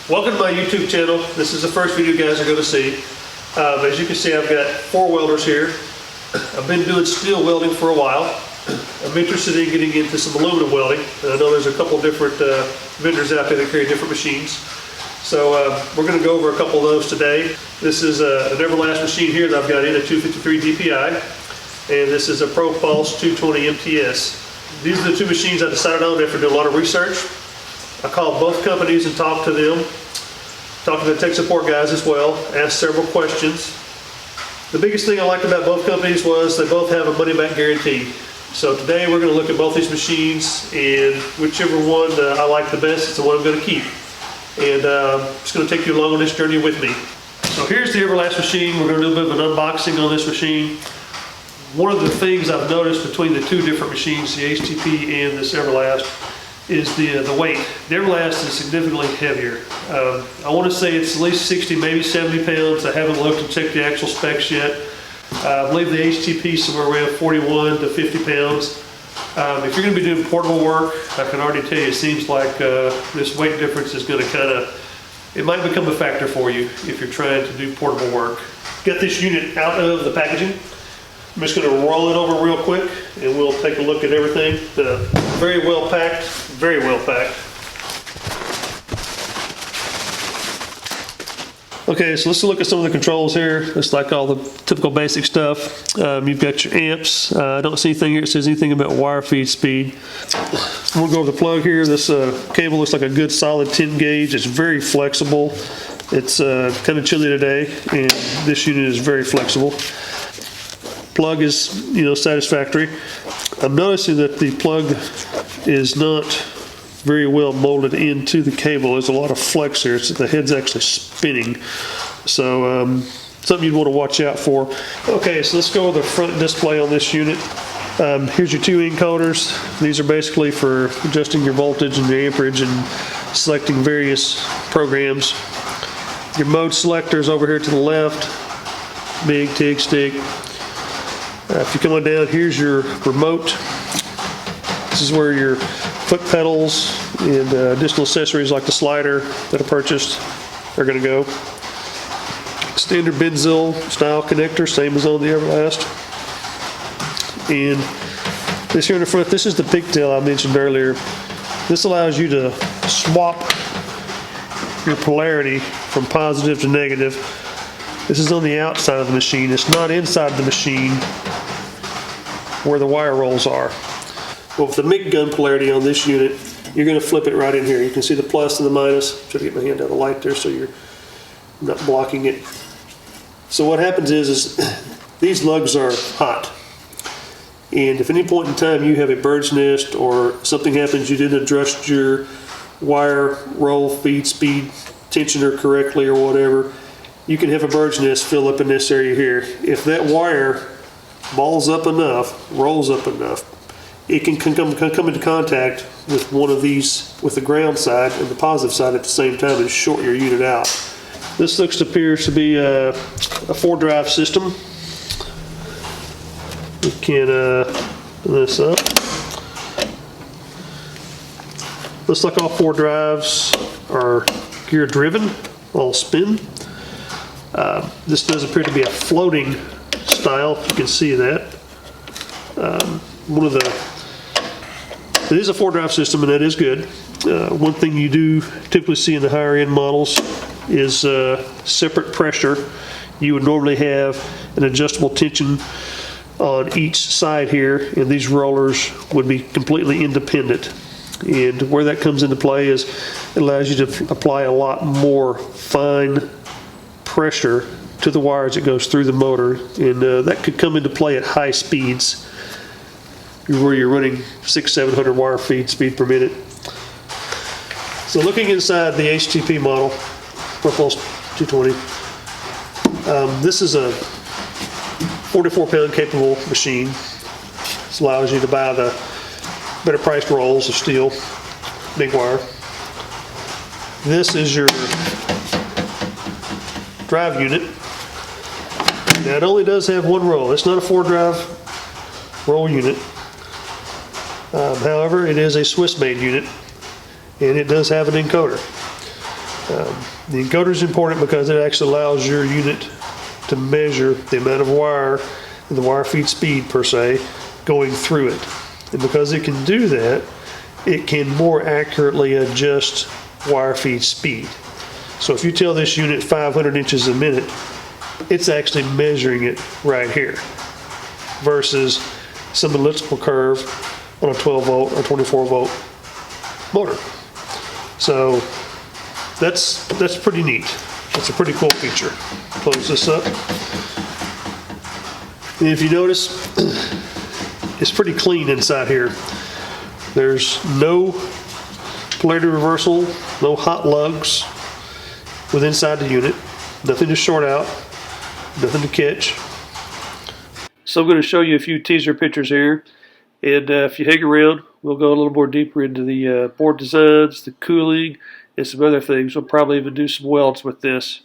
Welcome to my YouTube channel. This is the first video you guys are going to see. As you can see, I've got 4 welders here. I've been doing steel welding for a while. I'm interested in getting into some aluminum welding. And I know there's a couple different vendors out there that carry different machines. So we're going to go over a couple of those today. This is an Everlast machine here that I've got in a 253 DPI. And this is a Pro Pulse 220 MTS. These are the 2 machines I decided on after doing a lot of research. I called both companies and talked to them, talked to the tech support guys as well, asked several questions. The biggest thing I liked about both companies was they both have a money-back guarantee. So today we're going to look at both these machines, and whichever one I like the best is the one I'm going to keep. And I'm just going to take you along on this journey with me. So here's the Everlast machine. We're going to do a bit of an unboxing on this machine. One of the things I've noticed between the 2 different machines, the HTP and this Everlast, is the weight. The Everlast is significantly heavier. I want to say it's at least 60, maybe 70 pounds. I haven't looked and checked the actual specs yet. I believe the HTP somewhere around 41 to 50 pounds. If you're going to be doing portable work, I can already tell you it seems like this weight difference is going to it might become a factor for you if you're trying to do portable work. Get this unit out of the packaging. I'm just going to roll it over real quick and we'll take a look at everything. Very well packed, very well packed. Okay, so let's look at some of the controls here. It's like all the typical basic stuff. You've got your amps. I don't see anything here that says anything about wire feed speed. I'm going to go over the plug here. This cable looks like a good solid 10 gauge. It's very flexible. It's kind of chilly today and this unit is very flexible. Plug is, satisfactory. I'm noticing that the plug is not very well molded into the cable. There's a lot of flex here. The head's actually spinning. So something you'd want to watch out for. Okay, so let's go with the front display on this unit. Here's your 2 encoders. These are basically for adjusting your voltage and your amperage and selecting various programs. Your mode selector is over here to the left. MIG, TIG, stick. If you come on down, here's your remote. This is where your foot pedals and additional accessories like the slider that I purchased are going to go. Standard Benzil style connector, same as on the Everlast. And this here in the front, this is the pigtail I mentioned earlier. This allows you to swap your polarity from positive to negative. This is on the outside of the machine. It's not inside the machine where the wire rolls are. Well, with the MIG gun polarity on this unit, you're going to flip it right in here. You can see the plus and the minus. Try to get my hand out of the light there so you're not blocking it. So what happens is these lugs are hot. And if at any point in time you have a bird's nest or something happens, you didn't adjust your wire roll, feed, speed, tensioner correctly or whatever, you can have a bird's nest fill up in this area here. If that wire balls up enough, rolls up enough, it can come into contact with one of these, with the ground side and the positive side at the same time, and short your unit out. This appears to be a 4-drive system. We can open this up. Looks like all 4 drives are gear driven, all spin. This does appear to be a floating style. You can see that. It is a 4-drive system, and that is good. One thing you do typically see in the higher end models is separate pressure. You would normally have an adjustable tension on each side here, and these rollers would be completely independent. And where that comes into play is it allows you to apply a lot more fine pressure to the wire as it goes through the motor, and that could come into play at high speeds where you're running 600-700 wire feed speed per minute. So looking inside the HTP model, Pro Pulse 220, this is a 44-pound capable machine. This allows you to buy the better priced rolls of steel, big wire. This is your drive unit. Now it only does have 1 roll. It's not a 4-drive roll unit. However, it is a Swiss-made unit, and it does have an encoder. The encoder is important because it actually allows your unit to measure the amount of wire and the wire feed speed per se going through it. And because it can do that, it can more accurately adjust wire feed speed. So if you tell this unit 500 inches a minute, it's actually measuring it right here versus some elliptical curve on a 12 volt or 24 volt motor. So that's pretty neat. That's a pretty cool feature. Close this up. And if you notice, it's pretty clean inside here. There's no polarity reversal, no hot lugs with inside the unit. Nothing to short out, nothing to catch. So I'm going to show you a few teaser pictures here. And if you hang around, we'll go a little more deeper into the board designs, the cooling, and some other things. We'll probably even do some welds with this.